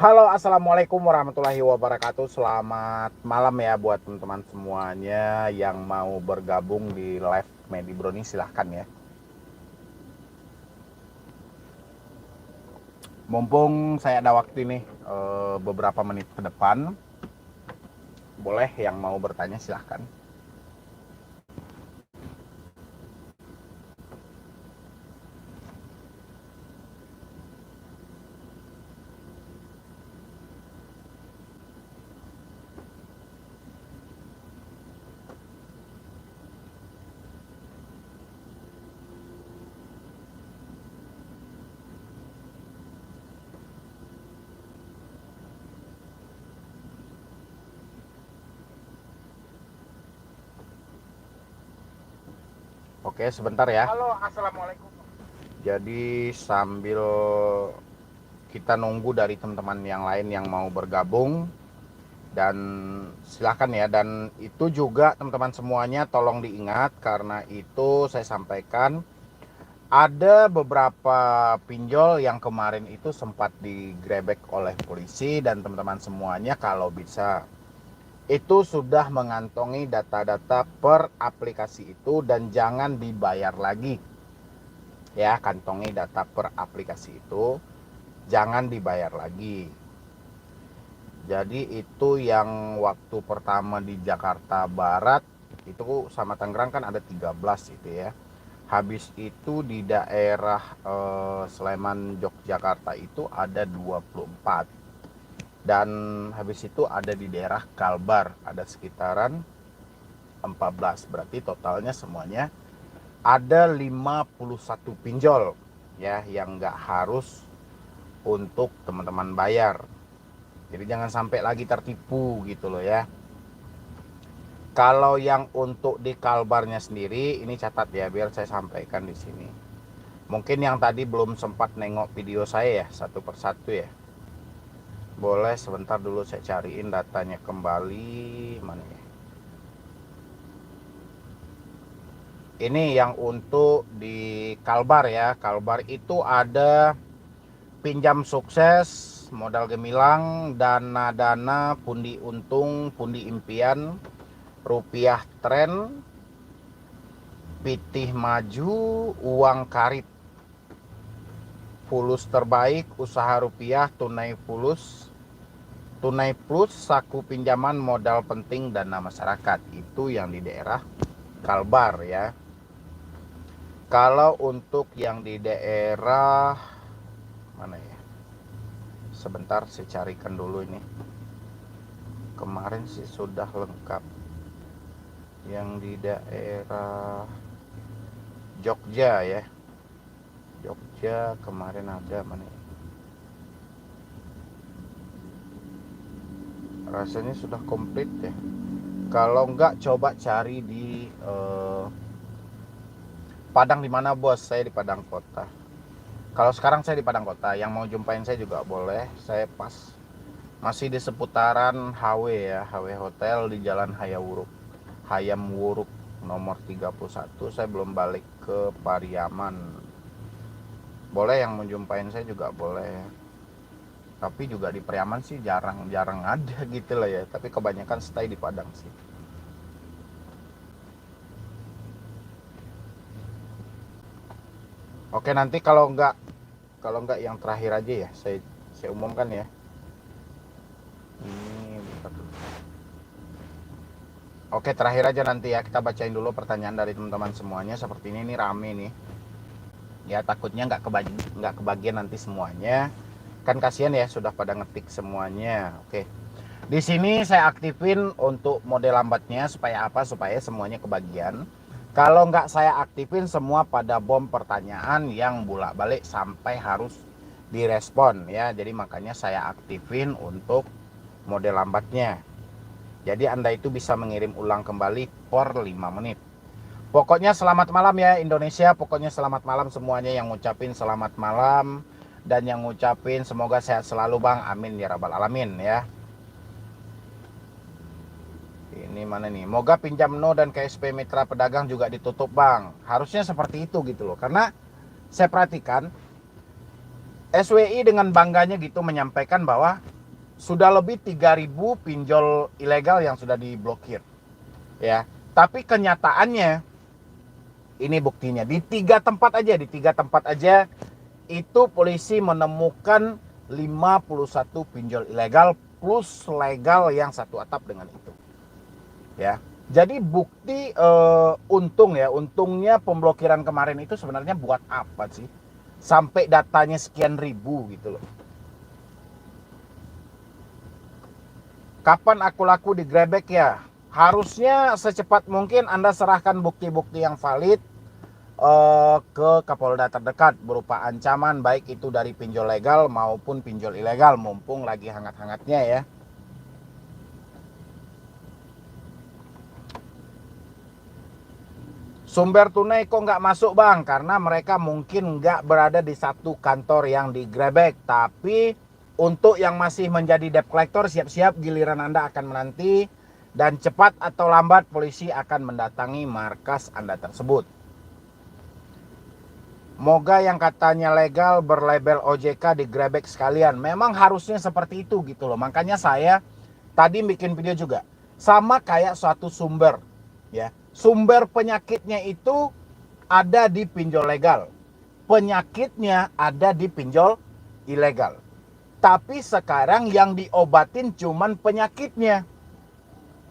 Halo, assalamualaikum warahmatullahi wabarakatuh. Selamat malam ya buat teman-teman semuanya yang mau bergabung di live Medi Brownie, silahkan ya. Mumpung saya ada waktu nih beberapa menit ke depan, boleh yang mau bertanya silahkan. Oke, sebentar ya. Halo, assalamualaikum. Jadi sambil kita nunggu dari teman-teman yang lain yang mau bergabung, dan silahkan ya. Dan itu juga teman-teman semuanya tolong diingat, karena itu saya sampaikan ada beberapa pinjol yang kemarin itu sempat digrebek oleh polisi, dan teman-teman semuanya kalau bisa itu sudah mengantongi data-data per aplikasi itu dan jangan dibayar lagi ya. Kantongi data per aplikasi itu, jangan dibayar lagi. Jadi itu yang waktu pertama di Jakarta Barat itu sama Tangerang kan ada 13 itu ya. Habis itu di daerah Sleman Yogyakarta itu ada 24. Dan habis itu ada di daerah Kalbar ada sekitaran 14. Berarti totalnya semuanya ada 51 pinjol ya, yang nggak harus untuk teman-teman bayar. Jadi jangan sampai lagi tertipu gitu loh ya. Kalau yang untuk di Kalbarnya sendiri, ini catat ya biar saya sampaikan di sini. Mungkin yang tadi belum sempat nengok video saya ya satu persatu ya. Boleh sebentar dulu saya cariin datanya kembali. Mana ya? Ini yang untuk di Kalbar ya. Kalbar itu ada pinjam sukses, modal gemilang, dana-dana, pundi untung, pundi impian, rupiah tren, pitih maju, uang karit, fulus terbaik, usaha rupiah, tunai fulus, tunai plus, saku pinjaman, modal penting, dana masyarakat. Itu yang di daerah Kalbar ya. Kalau untuk yang di daerah mana ya? Sebentar saya carikan dulu ini. Kemarin sih sudah lengkap. Yang di daerah Jogja ya. Jogja kemarin ada mana ya? Rasanya sudah komplit ya. Kalau enggak coba cari di Padang. Di mana bos? Saya di Padang Kota. Kalau sekarang saya di Padang Kota, yang mau jumpain saya juga boleh. Saya pas masih di seputaran HW ya, HW Hotel di Jalan Hayam Wuruk nomor 31. Saya belum balik ke Pariaman. Boleh yang mau jumpain saya juga boleh. Tapi juga di Pariaman sih jarang ada gitu lah ya. Tapi kebanyakan stay di Padang sih. Oke, nanti kalau enggak yang terakhir aja ya, saya umumkan ya. Ini bentar dulu. Oke, terakhir aja nanti ya, kita bacain dulu pertanyaan dari teman-teman semuanya. Seperti ini rame nih. Ya takutnya nggak kebagian nanti semuanya. Kan kasihan ya sudah pada ngetik semuanya. Oke. Di sini saya aktifin untuk mode lambatnya supaya apa? Supaya semuanya kebagian. Kalau nggak saya aktifin semua pada bom pertanyaan yang bolak-balik sampai harus direspon ya. Jadi makanya saya aktifin untuk mode lambatnya. Jadi Anda itu bisa mengirim ulang kembali per 5 menit. Pokoknya selamat malam ya Indonesia. Pokoknya selamat malam semuanya, yang ngucapin selamat malam dan yang ngucapin semoga sehat selalu Bang. Amin ya rabbal alamin ya. Ini mana nih? Moga pinjam no dan KSP Mitra Pedagang juga ditutup Bang. Harusnya seperti itu gitu loh. Karena saya perhatikan SWI dengan bangganya gitu menyampaikan bahwa sudah lebih 3.000 pinjol ilegal yang sudah diblokir. Ya, tapi kenyataannya ini buktinya di tiga tempat aja itu polisi menemukan 51 pinjol ilegal plus legal yang satu atap dengan itu. Ya. Jadi bukti untungnya pemblokiran kemarin itu sebenarnya buat apa sih? Sampai datanya sekian ribu gitu loh. Kapan aku laku digrebek ya? Harusnya secepat mungkin Anda serahkan bukti-bukti yang valid ke Kapolda terdekat berupa ancaman baik itu dari pinjol legal maupun pinjol ilegal, mumpung lagi hangat-hangatnya ya. Sumber tunai kok nggak masuk bang? Karena mereka mungkin nggak berada di satu kantor yang digrebek. Tapi untuk yang masih menjadi debt collector, siap-siap giliran Anda akan menanti. Dan cepat atau lambat polisi akan mendatangi markas Anda tersebut. Moga yang katanya legal berlabel OJK digrebek sekalian. Memang harusnya seperti itu gitu loh. Makanya saya tadi bikin video juga. Sama kayak suatu sumber. Ya, sumber penyakitnya itu ada di pinjol legal. Penyakitnya ada di pinjol ilegal. Tapi sekarang yang diobatin cuman penyakitnya.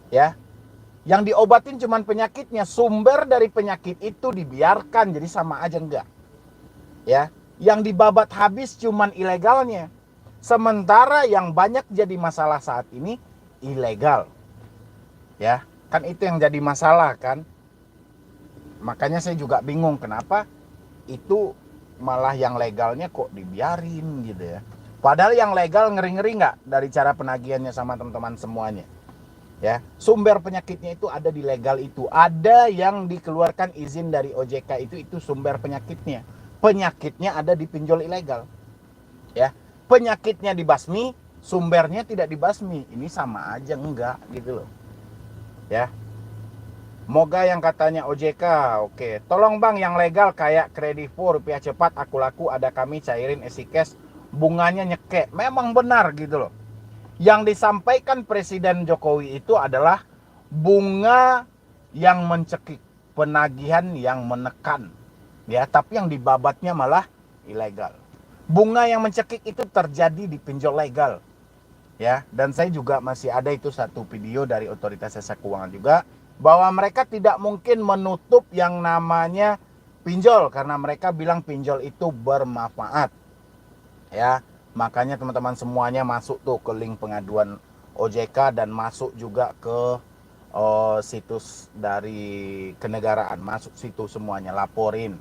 Ya. Yang diobatin cuman penyakitnya, sumber dari penyakit itu dibiarkan, jadi sama aja enggak. Ya, yang dibabat habis cuman ilegalnya. Sementara yang banyak jadi masalah saat ini ilegal. Ya. Kan itu yang jadi masalah kan. Makanya saya juga bingung kenapa itu malah yang legalnya kok dibiarin gitu ya. Padahal yang legal ngeri-ngeri nggak dari cara penagihannya sama teman-teman semuanya. Ya, sumber penyakitnya itu ada di legal itu. Ada yang dikeluarkan izin dari OJK itu sumber penyakitnya. Penyakitnya ada di pinjol ilegal. Ya, penyakitnya dibasmi, sumbernya tidak dibasmi. Ini sama aja enggak gitu loh. Ya, moga yang katanya OJK, oke. Tolong bang yang legal kayak Kredivo, rupiah cepat, aku laku, ada kami cairin EasyCash, bunganya nyekek. Memang benar gitu loh. Yang disampaikan Presiden Jokowi itu adalah bunga yang mencekik, penagihan yang menekan. Ya, tapi yang dibabatnya malah ilegal. Bunga yang mencekik itu terjadi di pinjol legal. Ya, dan saya juga masih ada itu satu video dari Otoritas Jasa Keuangan juga bahwa mereka tidak mungkin menutup yang namanya pinjol karena mereka bilang pinjol itu bermanfaat. Ya, makanya teman-teman semuanya masuk tuh ke link pengaduan OJK dan masuk juga ke situs dari kenegaraan, masuk situ semuanya, laporin.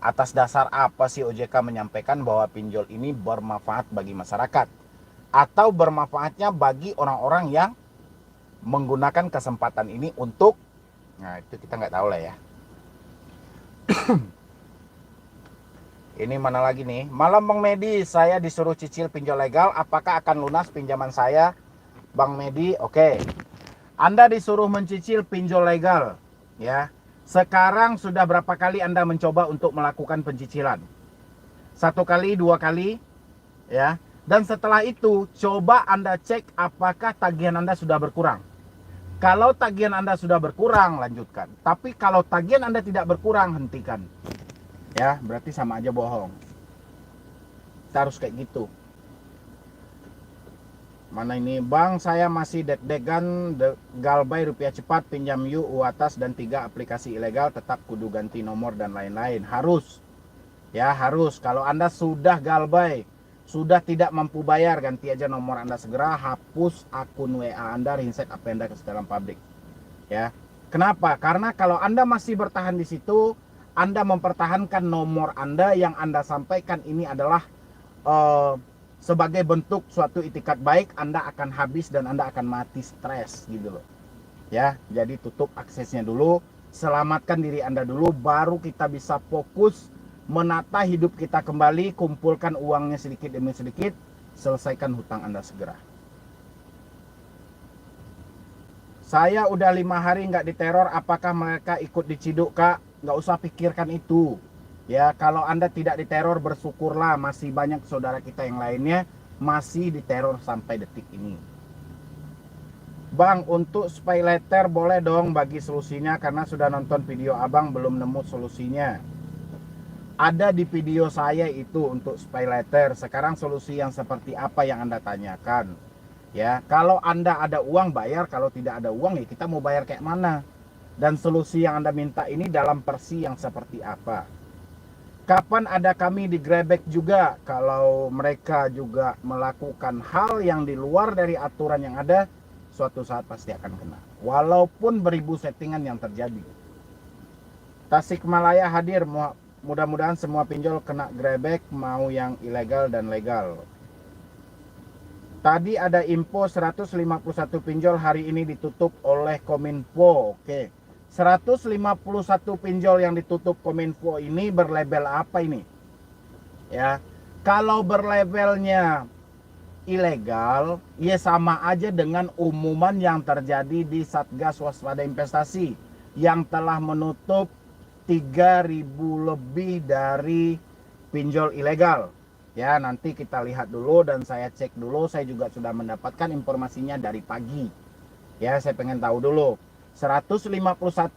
Atas dasar apa sih OJK menyampaikan bahwa pinjol ini bermanfaat bagi masyarakat? Atau bermanfaatnya bagi orang-orang yang menggunakan kesempatan ini untuk, nah itu kita nggak tahu lah ya. Ini mana lagi nih? Malam Bang Medi, saya disuruh cicil pinjol legal, apakah akan lunas pinjaman saya? Bang Medi, oke. Anda disuruh mencicil pinjol legal, ya. Sekarang sudah berapa kali Anda mencoba untuk melakukan pencicilan? 1 kali, 2 kali, ya. Dan setelah itu, coba Anda cek apakah tagihan Anda sudah berkurang. Kalau tagihan Anda sudah berkurang, lanjutkan. Tapi kalau tagihan Anda tidak berkurang, hentikan. Ya, berarti sama aja bohong. Kita harus kayak gitu. Mana ini, Bang, saya masih deg-degan galbay rupiah cepat, pinjam yuk, atas dan 3 aplikasi ilegal, tetap kudu ganti nomor dan lain-lain. Harus. Ya, harus. Kalau Anda sudah galbay, sudah tidak mampu bayar, ganti aja nomor Anda segera, hapus akun WA Anda, reset apa Anda ke dalam publik. Ya. Kenapa? Karena kalau Anda masih bertahan di situ, Anda mempertahankan nomor Anda yang Anda sampaikan ini adalah sebagai bentuk suatu itikat baik, Anda akan habis dan Anda akan mati stres gitu loh. Ya, jadi tutup aksesnya dulu, selamatkan diri Anda dulu, baru kita bisa fokus menata hidup kita kembali, kumpulkan uangnya sedikit demi sedikit, selesaikan hutang Anda segera. Saya udah 5 hari nggak diteror, apakah mereka ikut diciduk kak? Nggak usah pikirkan itu. Ya, kalau Anda tidak diteror bersyukurlah, masih banyak saudara kita yang lainnya masih diteror sampai detik ini. Bang, untuk pay letter boleh dong bagi solusinya, karena sudah nonton video abang belum nemu solusinya. Ada di video saya itu untuk pay letter. Sekarang solusi yang seperti apa yang Anda tanyakan? Ya, kalau Anda ada uang bayar, kalau tidak ada uang ya kita mau bayar kayak mana? Dan solusi yang Anda minta ini dalam versi yang seperti apa? Kapan ada kami digrebek juga kalau mereka juga melakukan hal yang di luar dari aturan yang ada, suatu saat pasti akan kena. Walaupun beribu settingan yang terjadi. Tasikmalaya hadir, mudah-mudahan semua pinjol kena grebek, mau yang ilegal dan legal. Tadi ada info 151 pinjol hari ini ditutup oleh Kominfo. Oke. 151 pinjol yang ditutup Kominfo ini berlabel apa ini? Ya. Kalau berlabelnya ilegal, ya sama aja dengan umuman yang terjadi di Satgas Waspada Investasi yang telah menutup 3.000 lebih dari pinjol ilegal. Ya, nanti kita lihat dulu dan saya cek dulu. Saya juga sudah mendapatkan informasinya dari pagi. Ya, saya pengen tahu dulu. 151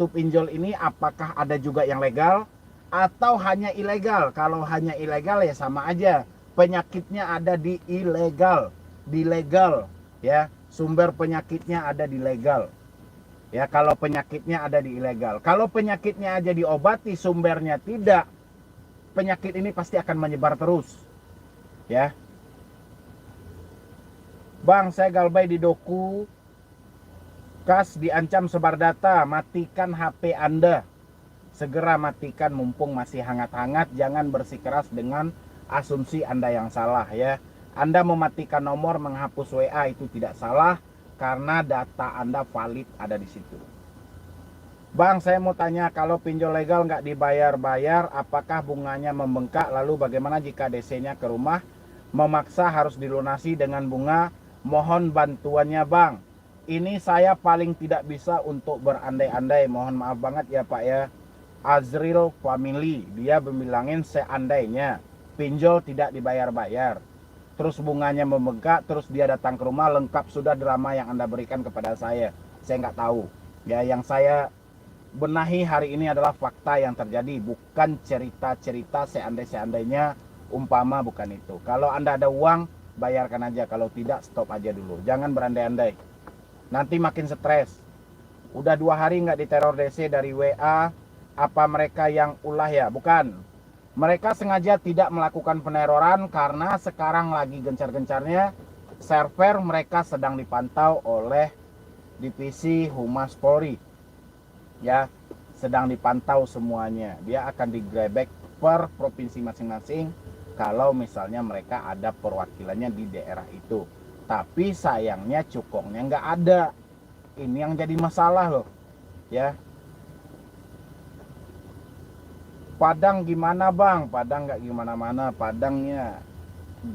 pinjol ini apakah ada juga yang legal atau hanya ilegal? Kalau hanya ilegal ya sama aja. Penyakitnya ada di ilegal, di legal. Ya, sumber penyakitnya ada di legal. Ya, kalau penyakitnya ada di ilegal. Kalau penyakitnya aja diobati, sumbernya tidak, penyakit ini pasti akan menyebar terus. Ya. Bang, saya galbay di doku. Kas diancam sebar data, matikan HP Anda. Segera matikan mumpung masih hangat-hangat, jangan bersikeras dengan asumsi Anda yang salah ya. Anda mematikan nomor, menghapus WA itu tidak salah. Karena data Anda valid ada di situ. Bang, saya mau tanya, kalau pinjol legal nggak dibayar-bayar, apakah bunganya membengkak? Lalu bagaimana jika DC-nya ke rumah memaksa harus dilunasi dengan bunga? Mohon bantuannya bang. Ini saya paling tidak bisa untuk berandai-andai. Mohon maaf banget ya Pak ya. Azril Family, dia bilangin seandainya pinjol tidak dibayar-bayar, terus bunganya membengkak, terus dia datang ke rumah, lengkap sudah drama yang Anda berikan kepada saya. Saya nggak tahu. Ya, yang saya benahi hari ini adalah fakta yang terjadi, bukan cerita-cerita seandai-seandainya, umpama, bukan itu. Kalau Anda ada uang, bayarkan aja. Kalau tidak, stop aja dulu. Jangan berandai-andai. Nanti makin stres. Udah 2 hari nggak diteror DC dari WA. Apa mereka yang ulah ya? Bukan. Mereka sengaja tidak melakukan peneroran karena sekarang lagi gencar-gencarnya server mereka sedang dipantau oleh Divisi Humas Polri. Ya, sedang dipantau semuanya. Dia akan digrebek per provinsi masing-masing kalau misalnya mereka ada perwakilannya di daerah itu. Tapi sayangnya cukongnya nggak ada. Ini yang jadi masalah loh. Ya. Padang gimana bang? Padang nggak gimana-mana. Padangnya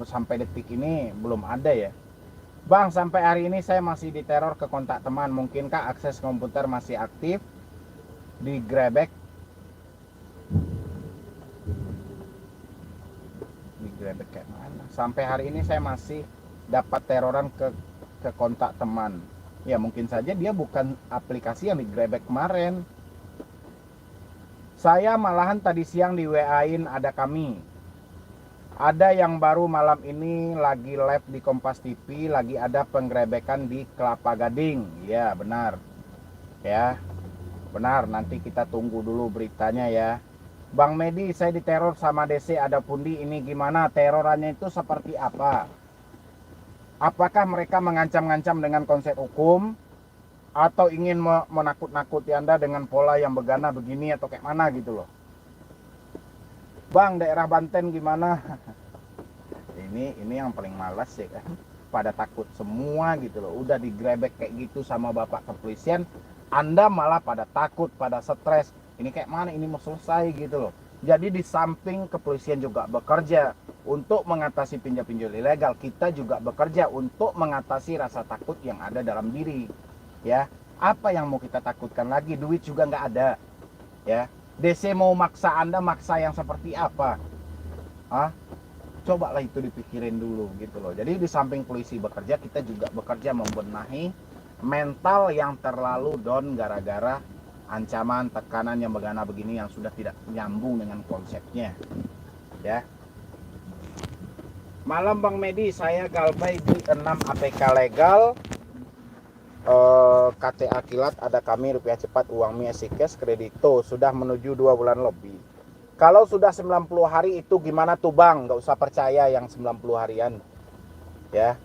sampai detik ini belum ada ya. Bang, sampai hari ini saya masih diteror ke kontak teman. Mungkinkah akses komputer masih aktif? Digrebek. Digrebek kayak mana? Sampai hari ini saya masih dapat teroran ke kontak teman. Ya mungkin saja dia bukan aplikasi yang digrebek kemarin. Saya malahan tadi siang di WA-in ada kami. Ada yang baru malam ini lagi live di Kompas TV, lagi ada penggerebekan di Kelapa Gading. Ya, benar. Ya. Benar, nanti kita tunggu dulu beritanya ya. Bang Medi, saya diteror sama DC ada pundi, ini gimana? Terorannya itu seperti apa? Apakah mereka mengancam-ngancam dengan konsep hukum? Atau ingin menakut-nakuti Anda dengan pola yang begana begini atau kayak mana gitu loh. Bang, daerah Banten gimana? Ini yang paling malas ya kan. Pada takut semua gitu loh. Udah digrebek kayak gitu sama Bapak kepolisian, Anda malah pada takut, pada stres. Ini kayak mana ini mau selesai gitu loh. Jadi di samping kepolisian juga bekerja untuk mengatasi pinjol-pinjol ilegal, kita juga bekerja untuk mengatasi rasa takut yang ada dalam diri. Ya, apa yang mau kita takutkan lagi? Duit juga nggak ada. Ya, DC mau maksa Anda, maksa yang seperti apa? Hah? Cobalah itu dipikirin dulu gitu loh. Jadi di samping polisi bekerja, kita juga bekerja membenahi mental yang terlalu down gara-gara ancaman, tekanan yang begini yang sudah tidak nyambung dengan konsepnya. Ya. Malam Bang Medi, saya galbay di 6 APK legal. KTA kilat ada kami, rupiah cepat, uang mie cash kredito, sudah menuju 2 bulan lebih. Kalau sudah 90 hari itu gimana tuh Bang? Nggak usah percaya yang 90 harian. Ya.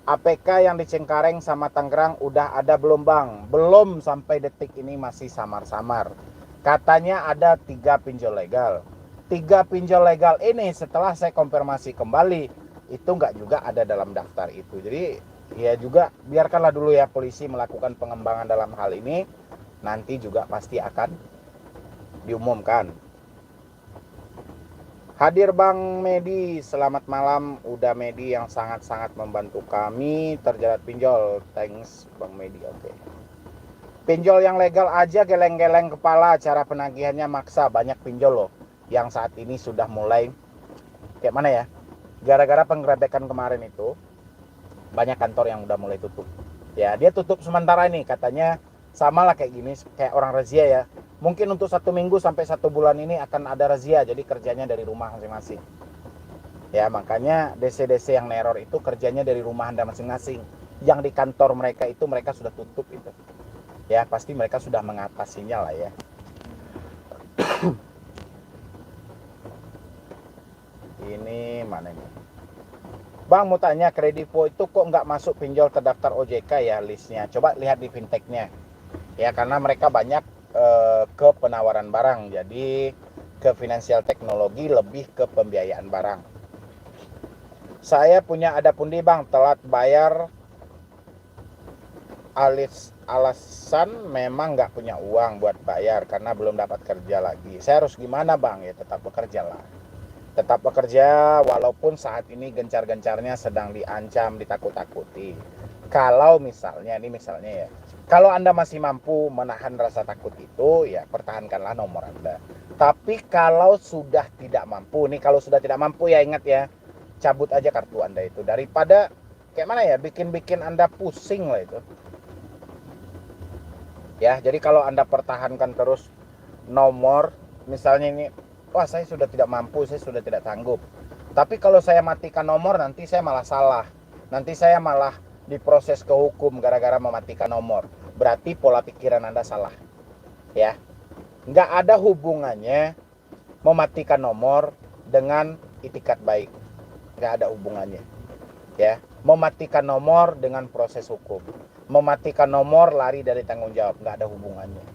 APK yang di Cengkareng sama Tangerang udah ada belum Bang? Belum, sampai detik ini masih samar-samar. Katanya ada 3 pinjol legal. 3 pinjol legal ini setelah saya konfirmasi kembali, itu nggak juga ada dalam daftar itu. Jadi ya juga biarkanlah dulu ya polisi melakukan pengembangan dalam hal ini. Nanti juga pasti akan diumumkan. Hadir Bang Medi, selamat malam. Udah Medi yang sangat-sangat membantu kami terjerat pinjol. Thanks Bang Medi. Oke. Pinjol yang legal aja geleng-geleng kepala, cara penagihannya maksa. Banyak pinjol loh yang saat ini sudah mulai kayak mana ya? Gara-gara penggerebekan kemarin itu banyak kantor yang udah mulai tutup. Ya, dia tutup sementara ini katanya sama lah kayak gini, kayak orang razia ya. Mungkin untuk 1 minggu sampai 1 bulan ini akan ada razia, jadi kerjanya dari rumah masing-masing. Ya, makanya DC-DC yang neror itu kerjanya dari rumah Anda masing-masing. Yang di kantor mereka itu mereka sudah tutup itu. Ya, pasti mereka sudah mengatasinya lah ya. Ini mana ini? Bang mau tanya, Kredivo itu kok nggak masuk pinjol terdaftar OJK ya listnya? Coba lihat di fintechnya. Ya, karena mereka banyak ke penawaran barang, jadi ke finansial teknologi lebih ke pembiayaan barang. Saya punya ada pundi Bang, telat bayar alasan memang nggak punya uang buat bayar karena belum dapat kerja lagi. Saya harus gimana Bang? Ya tetap bekerja lah. Tetap bekerja walaupun saat ini gencar-gencarnya sedang diancam, ditakut-takuti. Kalau misalnya, ini misalnya ya, kalau Anda masih mampu menahan rasa takut itu, ya pertahankanlah nomor Anda. Tapi kalau sudah tidak mampu, nih kalau sudah tidak mampu ya ingat ya, cabut aja kartu Anda itu. Daripada kayak mana ya, bikin-bikin Anda pusing lah itu. Ya, jadi kalau Anda pertahankan terus nomor, misalnya ini, wah saya sudah tidak mampu, saya sudah tidak sanggup. Tapi kalau saya matikan nomor, nanti saya malah salah. Nanti saya malah diproses ke hukum gara-gara mematikan nomor. Berarti pola pikiran Anda salah. Ya, nggak ada hubungannya mematikan nomor dengan itikat baik. Nggak ada hubungannya. Ya, mematikan nomor dengan proses hukum. Mematikan nomor lari dari tanggung jawab. Nggak ada hubungannya.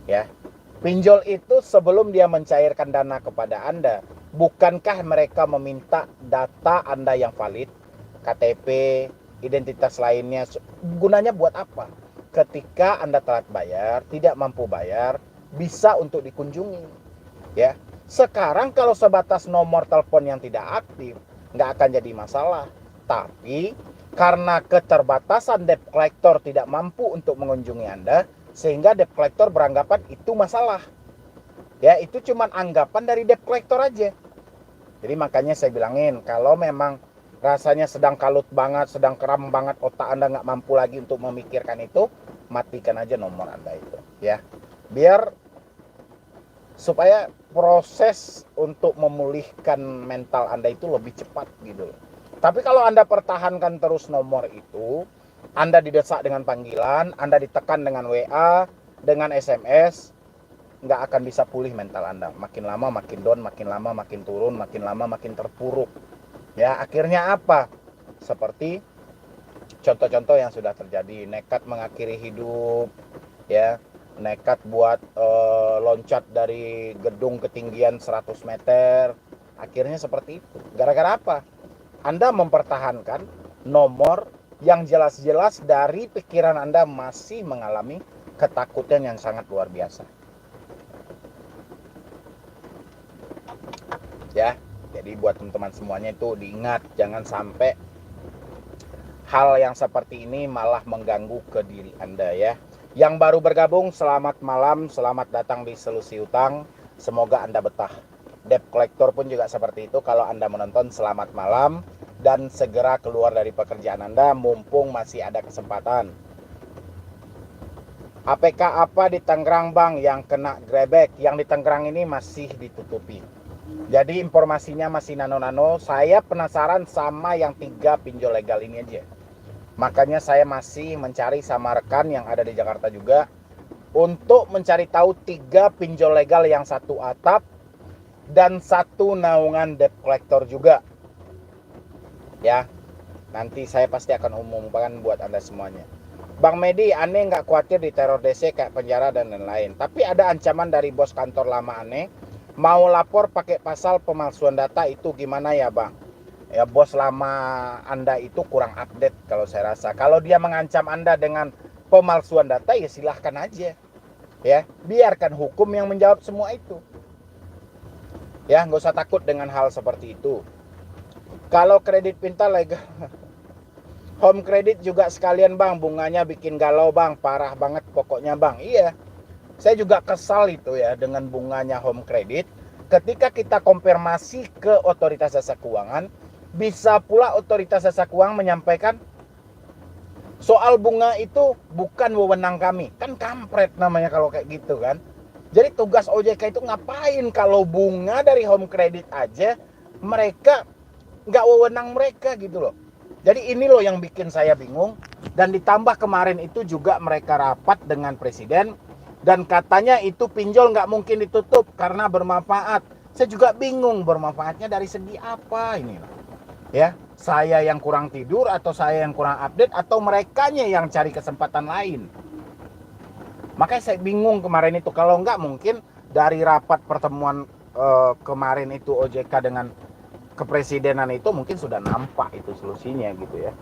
Ya, pinjol itu sebelum dia mencairkan dana kepada Anda, bukankah mereka meminta data Anda yang valid, KTP, identitas lainnya, gunanya buat apa? Ketika Anda telat bayar, tidak mampu bayar, bisa untuk dikunjungi. Ya, sekarang kalau sebatas nomor telepon yang tidak aktif, nggak akan jadi masalah. Tapi karena keterbatasan debt collector tidak mampu untuk mengunjungi Anda, sehingga debt collector beranggapan itu masalah. Ya, itu cuma anggapan dari debt collector aja. Jadi makanya saya bilangin, kalau memang rasanya sedang kalut banget, sedang kram banget, otak Anda nggak mampu lagi untuk memikirkan itu, matikan aja nomor Anda itu, ya. Biar supaya proses untuk memulihkan mental Anda itu lebih cepat gitu. Tapi kalau Anda pertahankan terus nomor itu, Anda didesak dengan panggilan, Anda ditekan dengan WA, dengan SMS, nggak akan bisa pulih mental Anda. Makin lama makin down, makin lama makin turun, makin lama makin terpuruk. Ya, akhirnya apa? Seperti contoh-contoh yang sudah terjadi, nekat mengakhiri hidup, ya, nekat buat loncat dari gedung ketinggian 100 meter. Akhirnya seperti itu. Gara-gara apa? Anda mempertahankan nomor yang jelas-jelas dari pikiran Anda masih mengalami ketakutan yang sangat luar biasa. Ya, jadi buat teman-teman semuanya itu diingat, jangan sampai hal yang seperti ini malah mengganggu ke diri Anda ya. Yang baru bergabung, selamat malam, selamat datang di Solusi Utang. Semoga Anda betah. Debt collector pun juga seperti itu. Kalau Anda menonton, selamat malam dan segera keluar dari pekerjaan Anda mumpung masih ada kesempatan. APK apa di Tangerang Bang yang kena grebek? Yang di Tangerang ini masih ditutupi. Jadi informasinya masih nano-nano. Saya penasaran sama yang 3 pinjol legal ini aja. Makanya saya masih mencari sama rekan yang ada di Jakarta juga untuk mencari tahu 3 pinjol legal yang satu atap dan 1 naungan debt collector juga. Ya, nanti saya pasti akan umumkan buat Anda semuanya. Bang Medi, aneh nggak khawatir diteror DC kayak penjara dan lain-lain. Tapi ada ancaman dari bos kantor lama aneh. Mau lapor pakai pasal pemalsuan data itu gimana ya Bang? Ya bos lama Anda itu kurang update kalau saya rasa. Kalau dia mengancam Anda dengan pemalsuan data ya silahkan aja. Ya, biarkan hukum yang menjawab semua itu. Ya, nggak usah takut dengan hal seperti itu. Kalau kredit pintar legal, home credit juga sekalian Bang, bunganya bikin galau Bang, parah banget pokoknya Bang. Iya, saya juga kesal itu ya dengan bunganya home credit. Ketika kita konfirmasi ke otoritas jasa keuangan, bisa pula otoritas jasa keuangan menyampaikan soal bunga itu bukan wewenang kami. Kan kampret namanya kalau kayak gitu kan. Jadi tugas OJK itu ngapain kalau bunga dari home credit aja mereka nggak wewenang mereka gitu loh. Jadi ini loh yang bikin saya bingung. Dan ditambah kemarin itu juga mereka rapat dengan presiden dan katanya itu pinjol nggak mungkin ditutup karena bermanfaat. Saya juga bingung bermanfaatnya dari segi apa ini loh. Ya, saya yang kurang tidur atau saya yang kurang update atau merekanya yang cari kesempatan lain. Makanya saya bingung kemarin itu. Kalau nggak mungkin dari rapat pertemuan kemarin itu OJK dengan kepresidenan itu mungkin sudah nampak itu solusinya gitu ya.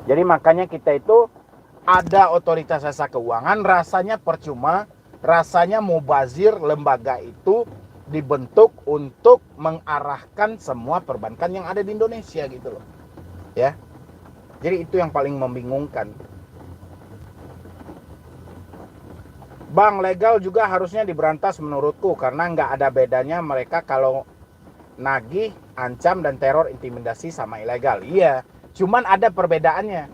Jadi makanya kita itu ada otoritas jasa keuangan rasanya percuma, rasanya mubazir lembaga itu dibentuk untuk mengarahkan semua perbankan yang ada di Indonesia gitu loh. Ya. Jadi itu yang paling membingungkan. Bang, legal juga harusnya diberantas menurutku karena nggak ada bedanya mereka kalau nagih, ancam, dan teror intimidasi sama ilegal. Iya, cuman ada perbedaannya.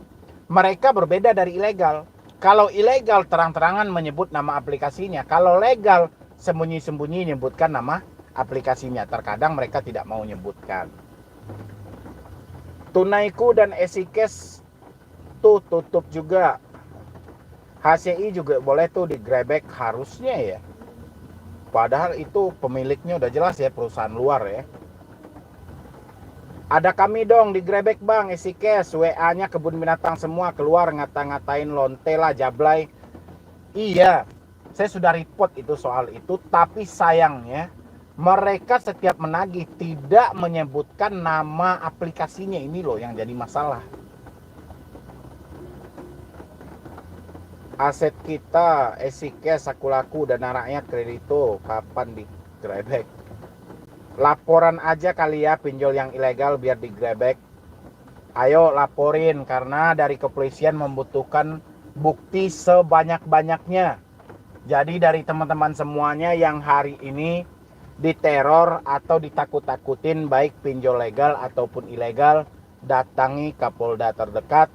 Mereka berbeda dari ilegal. Kalau ilegal terang-terangan menyebut nama aplikasinya. Kalau legal sembunyi-sembunyi menyebutkan nama aplikasinya. Terkadang mereka tidak mau menyebutkan. Tunaiku dan EasyCash tuh tutup juga. HCI juga boleh tuh digrebek harusnya ya. Padahal itu pemiliknya udah jelas ya perusahaan luar ya. Ada kami dong digrebek Bang, EasyCash, WA-nya kebun binatang semua keluar ngata-ngatain lonte lah, jablay. Iya, saya sudah report itu soal itu, tapi sayangnya mereka setiap menagih tidak menyebutkan nama aplikasinya, ini loh yang jadi masalah. Aset kita, EasyCash, Sakulaku, Dana Rakyat, Kredito, kapan digrebek? Laporan aja kali ya pinjol yang ilegal biar digrebek. Ayo laporin karena dari kepolisian membutuhkan bukti sebanyak-banyaknya. Jadi dari teman-teman semuanya yang hari ini diteror atau ditakut-takutin baik pinjol legal ataupun ilegal, datangi Kapolda terdekat,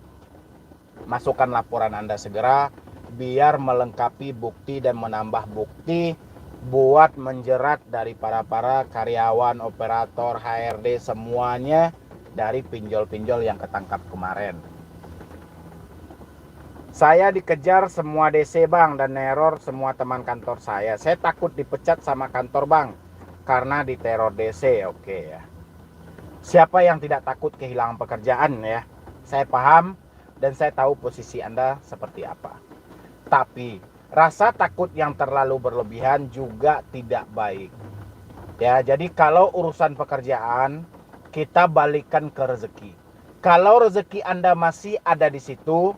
masukkan laporan Anda segera biar melengkapi bukti dan menambah bukti buat menjerat dari para karyawan, operator, HRD semuanya dari pinjol-pinjol yang ketangkap kemarin. Saya dikejar semua DC Bang dan neror semua teman kantor saya. Saya takut dipecat sama kantor Bang karena diteror DC. Oke ya. Siapa yang tidak takut kehilangan pekerjaan ya? Saya paham dan saya tahu posisi Anda seperti apa. Tapi rasa takut yang terlalu berlebihan juga tidak baik. Ya, jadi kalau urusan pekerjaan kita balikkan ke rezeki. Kalau rezeki Anda masih ada di situ,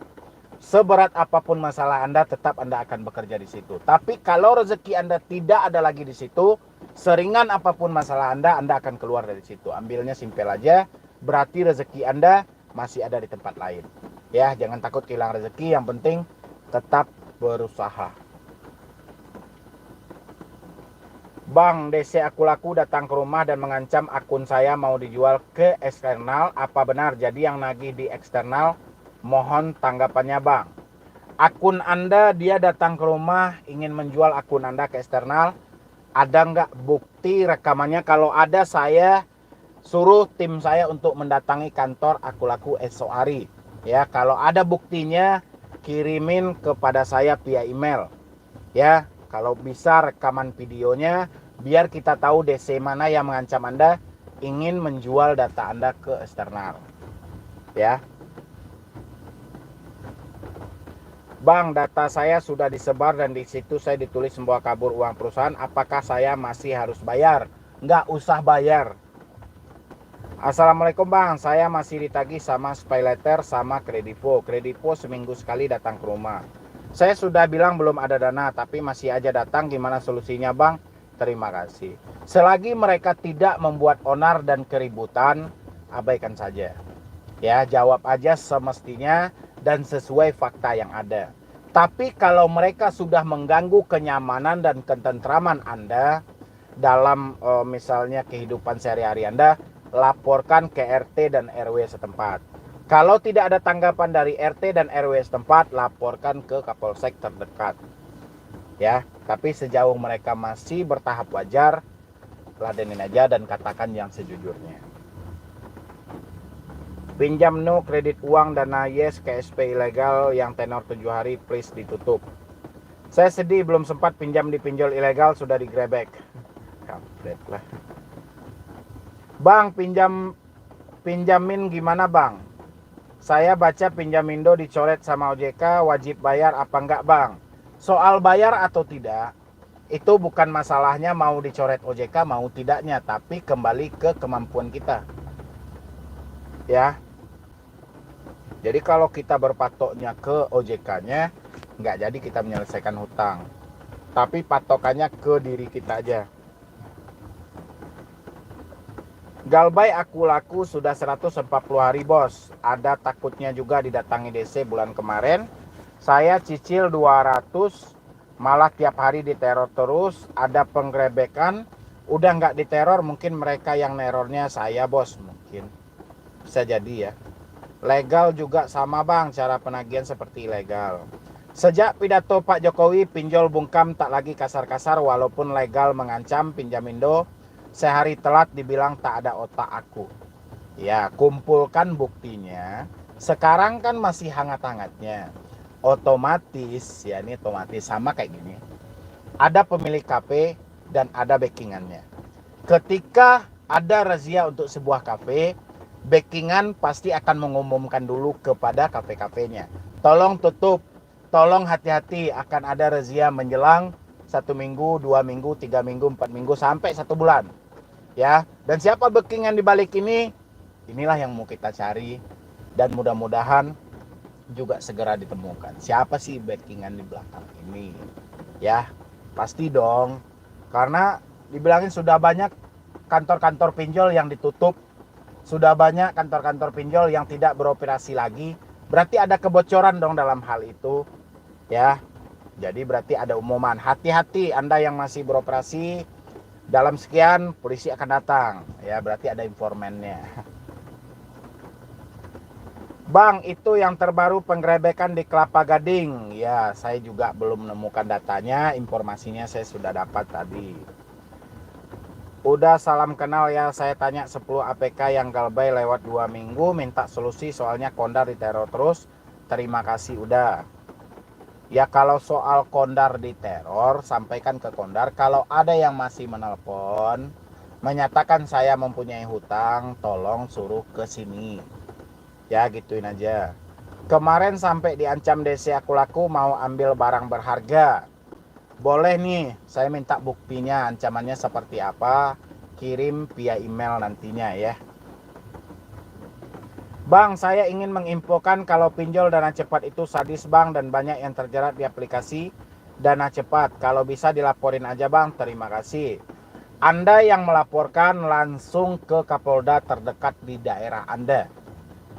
seberat apapun masalah Anda tetap Anda akan bekerja di situ. Tapi kalau rezeki Anda tidak ada lagi di situ, seringan apapun masalah Anda akan keluar dari situ. Ambilnya simpel aja, berarti rezeki Anda masih ada di tempat lain. Ya, jangan takut kehilangan rezeki, yang penting tetap berusaha. Bang, DC aku laku datang ke rumah dan mengancam akun saya mau dijual ke eksternal. Apa benar? Jadi yang nagih di eksternal, mohon tanggapannya bang. Akun Anda dia datang ke rumah ingin menjual akun Anda ke eksternal. Ada nggak bukti rekamannya? Kalau ada, saya suruh tim saya untuk mendatangi kantor aku laku esok hari. Ya, kalau ada buktinya kirimin kepada saya via email. Ya, kalau bisa rekaman videonya biar kita tahu DC mana yang mengancam Anda ingin menjual data Anda ke eksternal. Ya. Bang, data saya sudah disebar dan di situ saya ditulis semua kabur uang perusahaan. Apakah saya masih harus bayar? Nggak usah bayar. Assalamualaikum bang, saya masih ditagih sama SpayLater sama Kredivo. Kredivo seminggu sekali datang ke rumah. Saya sudah bilang belum ada dana, tapi masih aja datang. Gimana solusinya bang? Terima kasih. Selagi mereka tidak membuat onar dan keributan, abaikan saja. Ya, jawab aja semestinya dan sesuai fakta yang ada. Tapi kalau mereka sudah mengganggu kenyamanan dan ketentraman Anda dalam misalnya kehidupan sehari-hari Anda, laporkan ke RT dan RW setempat. Kalau tidak ada tanggapan dari RT dan RW setempat, laporkan ke Kapolsek terdekat. Ya, tapi sejauh mereka masih bertahap wajar, ladenin aja dan katakan yang sejujurnya. Pinjam no kredit uang dana yes ke SP ilegal yang tenor 7 hari please ditutup. Saya sedih belum sempat pinjam di pinjol ilegal sudah digrebek. Kampret lah. Bang, pinjamin gimana bang? Saya baca Pinjamindo dicoret sama OJK, wajib bayar apa enggak bang? Soal bayar atau tidak, itu bukan masalahnya mau dicoret OJK mau tidaknya, tapi kembali ke kemampuan kita. Ya. Jadi kalau kita berpatoknya ke OJK-nya, nggak jadi kita menyelesaikan hutang. Tapi patokannya ke diri kita aja. Galbay aku laku sudah 140 hari bos. Ada takutnya juga didatangi DC bulan kemarin. Saya cicil 200, malah tiap hari diteror terus. Ada penggerebekan. Udah nggak diteror, mungkin mereka yang nerornya saya bos. Mungkin. Bisa jadi ya. Legal juga sama bang, cara penagihan seperti ilegal. Sejak pidato Pak Jokowi, pinjol bungkam tak lagi kasar-kasar walaupun legal mengancam Pinjamindo. Sehari telat dibilang tak ada otak aku. Ya, kumpulkan buktinya. Sekarang kan masih hangat-hangatnya. Otomatis, ya ini otomatis sama kayak gini. Ada pemilik KP dan ada backingannya. Ketika ada razia untuk sebuah kafe, backingan pasti akan mengumumkan dulu kepada kafe-kafenya. Tolong tutup, tolong hati-hati akan ada razia menjelang 1 minggu, 2 minggu, 3 minggu, 4 minggu, sampai 1 bulan. Ya, dan siapa backingan di balik ini? Inilah yang mau kita cari dan mudah-mudahan juga segera ditemukan. Siapa sih backingan di belakang ini? Ya, pasti dong. Karena dibilangin sudah banyak kantor-kantor pinjol yang ditutup. Sudah banyak kantor-kantor pinjol yang tidak beroperasi lagi. Berarti ada kebocoran dong dalam hal itu. Ya. Jadi berarti ada umuman. Hati-hati Anda yang masih beroperasi. Dalam sekian polisi akan datang. Ya, berarti ada informannya. Bang, itu yang terbaru penggerebekan di Kelapa Gading. Ya, saya juga belum menemukan datanya. Informasinya saya sudah dapat tadi. Udah salam kenal ya, saya tanya 10 APK yang galbay lewat 2 minggu, minta solusi soalnya kondar diteror terus. Terima kasih udah. Ya kalau soal kondar diteror, sampaikan ke kondar. Kalau ada yang masih menelpon, menyatakan saya mempunyai hutang, tolong suruh ke sini. Ya gituin aja. Kemarin sampai diancam DC aku laku mau ambil barang berharga. Boleh nih, saya minta buktinya ancamannya seperti apa, kirim via email nantinya ya. Bang, saya ingin menginfokan kalau pinjol dana cepat itu sadis bang dan banyak yang terjerat di aplikasi dana cepat. Kalau bisa dilaporin aja bang, terima kasih. Anda yang melaporkan langsung ke Kapolda terdekat di daerah Anda.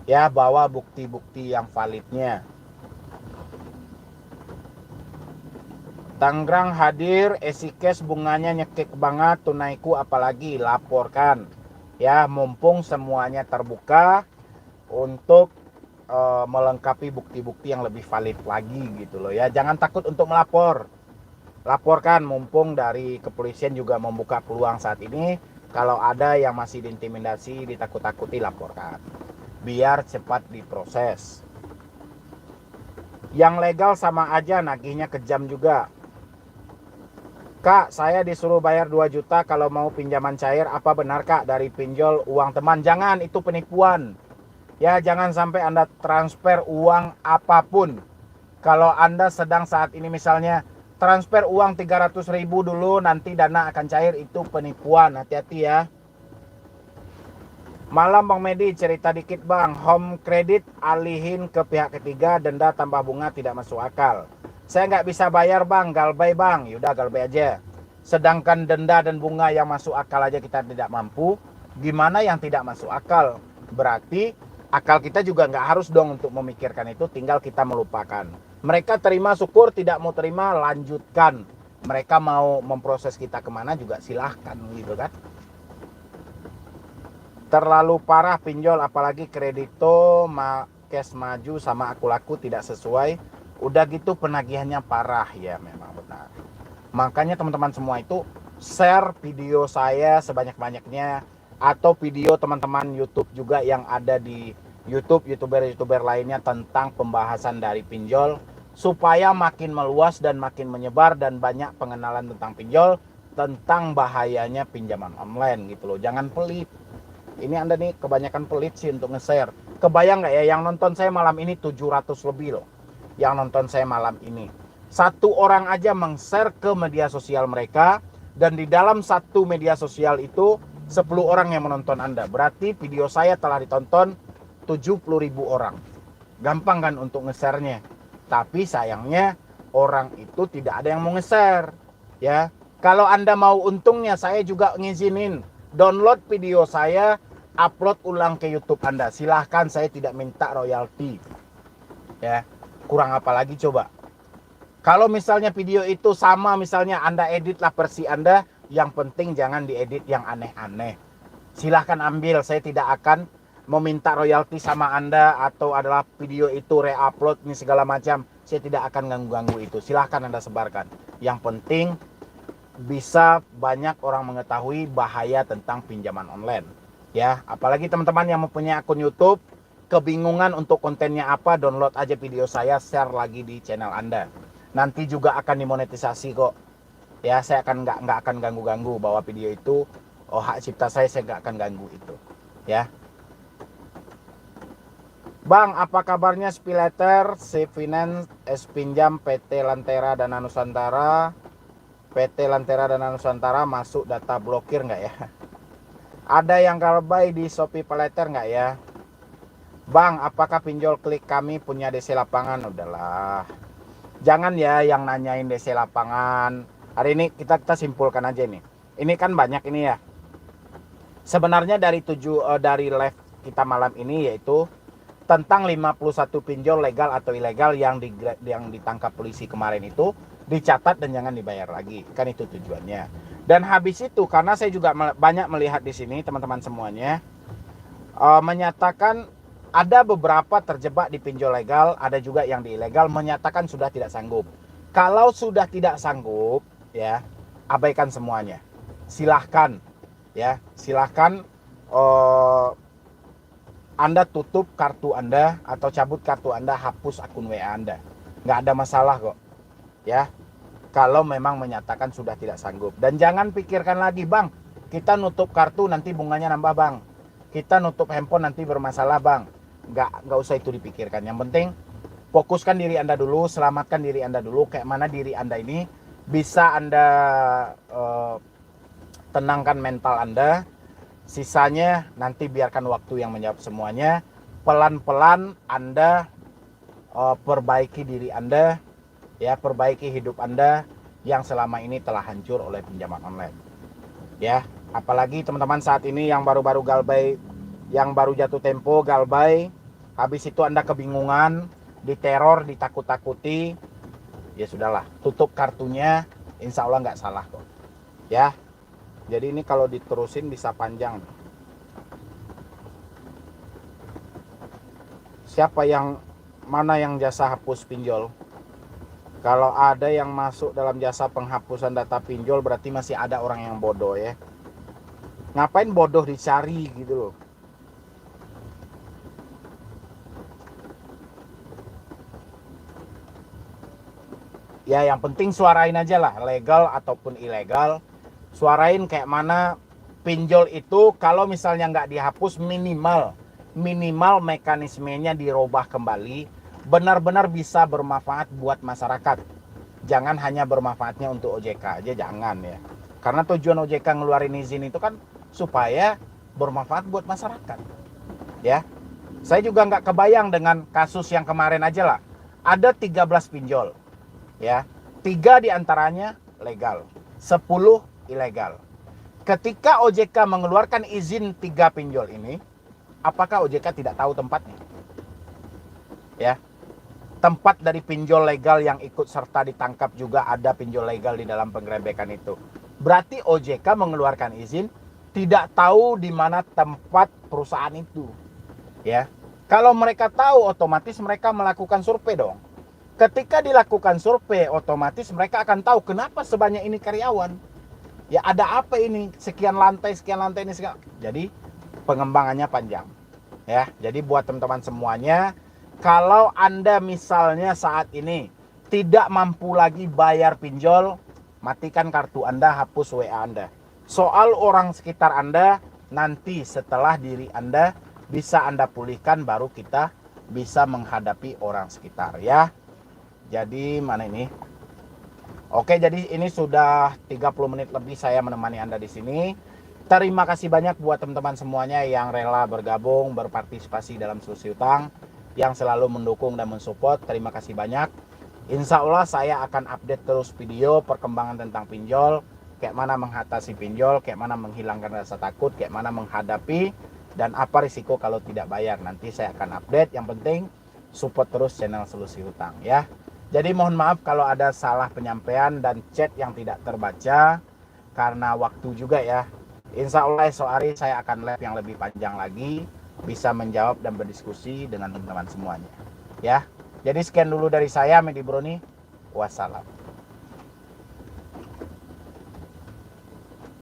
Ya, bawa bukti-bukti yang validnya. Tangerang hadir, Esikes bunganya nyekek banget, tunaiku apalagi, laporkan. Ya, mumpung semuanya terbuka untuk melengkapi bukti-bukti yang lebih valid lagi gitu loh ya. Jangan takut untuk melapor. Laporkan, mumpung dari kepolisian juga membuka peluang saat ini. Kalau ada yang masih diintimidasi, ditakut-takuti, laporkan. Biar cepat diproses. Yang legal sama aja, nagihnya kejam juga. Kak, saya disuruh bayar 2 juta kalau mau pinjaman cair. Apa benar Kak dari pinjol uang teman? Jangan, itu penipuan. Ya, jangan sampai Anda transfer uang apapun. Kalau Anda sedang saat ini misalnya transfer uang 300.000 dulu, nanti dana akan cair, itu penipuan. Hati-hati ya. Malam Bang Medi, cerita dikit Bang. Home credit alihin ke pihak ketiga, denda tambah bunga tidak masuk akal. Saya nggak bisa bayar Bang, galbay Bang. Yaudah galbay aja. Sedangkan denda dan bunga yang masuk akal aja kita tidak mampu, gimana yang tidak masuk akal? Berarti akal kita juga nggak harus dong untuk memikirkan itu, tinggal kita melupakan. Mereka terima syukur, tidak mau terima lanjutkan. Mereka mau memproses kita kemana juga silahkan gitu kan. Terlalu parah pinjol, apalagi kredito, cash maju sama aku laku tidak sesuai. Udah gitu penagihannya parah, ya memang benar. Makanya teman-teman semua itu share video saya sebanyak-banyaknya, atau video teman-teman YouTube juga yang ada di YouTube, youtuber lainnya tentang pembahasan dari pinjol, supaya makin meluas dan makin menyebar dan banyak pengenalan tentang pinjol, tentang bahayanya pinjaman online gitu loh. Jangan pelit. Ini Anda nih kebanyakan pelit sih untuk nge-share. Kebayang nggak ya, yang nonton saya malam ini 700 lebih loh. Yang nonton saya malam ini. Satu orang aja meng-share ke media sosial mereka, dan di dalam satu media sosial itu 10 orang yang menonton Anda. Berarti video saya telah ditonton 70.000 orang. Gampang kan untuk nge-share-nya. Tapi sayangnya orang itu tidak ada yang mau nge-share. Ya, kalau Anda mau untungnya, saya juga ngizinin download video saya, upload ulang ke YouTube Anda. Silahkan, saya tidak minta royalti. Ya, kurang apa lagi coba. Kalau misalnya video itu sama, misalnya Anda edit lah versi Anda, yang penting jangan diedit yang aneh-aneh. Silahkan ambil, saya tidak akan meminta royalti sama Anda, atau adalah video itu re-upload ini segala macam. Saya tidak akan ganggu-ganggu itu. Silahkan Anda sebarkan. Yang penting bisa banyak orang mengetahui bahaya tentang pinjaman online. Ya, apalagi teman-teman yang mempunyai akun YouTube, kebingungan untuk kontennya apa, download aja video saya, share lagi di channel Anda. Nanti juga akan dimonetisasi kok. Ya, saya akan nggak akan ganggu-ganggu bahwa video itu hak cipta saya nggak akan ganggu itu. Ya. Bang, apa kabarnya SpayLater, Finance, Pinjam, PT Lantera Dana Nusantara? PT Lantera Dana Nusantara masuk data blokir nggak ya? Ada yang galbay di Shopee PayLater nggak ya? Bang, apakah pinjol klik kami punya DC lapangan? Udahlah. Jangan ya yang nanyain DC lapangan. Hari ini kita simpulkan aja nih. Ini kan banyak ini ya. Sebenarnya dari live kita malam ini yaitu tentang 51 pinjol legal atau ilegal yang ditangkap polisi kemarin itu dicatat dan jangan dibayar lagi. Kan itu tujuannya. Dan habis itu, karena saya juga banyak melihat di sini teman-teman semuanya menyatakan ada beberapa terjebak di pinjol legal, ada juga yang di ilegal, menyatakan sudah tidak sanggup. Kalau sudah tidak sanggup, ya abaikan semuanya. Silahkan, ya silahkan Anda tutup kartu Anda atau cabut kartu Anda, hapus akun WA Anda. Nggak ada masalah kok, ya. Kalau memang menyatakan sudah tidak sanggup. Dan jangan pikirkan lagi, Bang, kita nutup kartu nanti bunganya nambah, Bang. Kita nutup handphone nanti bermasalah, Bang. Nggak usah itu dipikirkan. Yang penting fokuskan diri Anda dulu, selamatkan diri Anda dulu. Kayak mana diri Anda ini bisa Anda tenangkan mental Anda. Sisanya nanti biarkan waktu yang menjawab semuanya. Pelan-pelan Anda perbaiki diri Anda, ya, perbaiki hidup Anda yang selama ini telah hancur oleh pinjaman online. Ya, apalagi teman-teman saat ini yang baru-baru galbay, yang baru jatuh tempo galbay, habis itu Anda kebingungan, diteror, ditakut-takuti. ya sudahlah, tutup kartunya, insya Allah nggak salah kok. Ya, jadi ini kalau diterusin bisa panjang. Siapa yang mana yang jasa hapus pinjol? Kalau ada yang masuk dalam jasa penghapusan data pinjol berarti masih ada orang yang bodoh ya. Ngapain bodoh dicari gitu loh. Ya yang penting suarain aja lah, legal ataupun ilegal. Suarain kayak mana pinjol itu kalau misalnya nggak dihapus, minimal mekanismenya dirubah kembali, benar-benar bisa bermanfaat buat masyarakat. Jangan hanya bermanfaatnya untuk OJK aja, jangan ya. Karena tujuan OJK ngeluarin izin itu kan supaya bermanfaat buat masyarakat. Ya. Saya juga nggak kebayang dengan kasus yang kemarin aja lah. Ada 13 pinjol. Ya. 3 diantaranya legal, 10 ilegal. Ketika OJK mengeluarkan izin 3 pinjol ini, apakah OJK tidak tahu tempatnya? Ya. Tempat dari pinjol legal yang ikut serta ditangkap juga ada pinjol legal di dalam penggerebekan itu. Berarti OJK mengeluarkan izin tidak tahu di mana tempat perusahaan itu. Ya. Kalau mereka tahu otomatis mereka melakukan survei dong. Ketika dilakukan survei otomatis mereka akan tahu kenapa sebanyak ini karyawan. Ya ada apa ini? Sekian lantai ini sekian. Jadi pengembangannya panjang. Ya, jadi buat teman-teman semuanya, kalau Anda misalnya saat ini tidak mampu lagi bayar pinjol, matikan kartu Anda, hapus WA Anda. Soal orang sekitar Anda, nanti setelah diri Anda bisa Anda pulihkan, baru kita bisa menghadapi orang sekitar ya. Jadi mana ini? Oke, jadi ini sudah 30 menit lebih saya menemani Anda di sini. Terima kasih banyak buat teman-teman semuanya yang rela bergabung, berpartisipasi dalam Solusi Utang, yang selalu mendukung dan mensupport. Terima kasih banyak. Insya Allah saya akan update terus video perkembangan tentang pinjol, kayak mana mengatasi pinjol, kayak mana menghilangkan rasa takut, kayak mana menghadapi, dan apa risiko kalau tidak bayar. Nanti saya akan update. Yang penting support terus channel Solusi Utang ya. Jadi mohon maaf kalau ada salah penyampaian dan chat yang tidak terbaca karena waktu juga ya. Insya Allah esok hari saya akan live yang lebih panjang lagi, bisa menjawab dan berdiskusi dengan teman-teman semuanya. Ya, jadi sekian dulu dari saya, Medi Broni. Wassalam.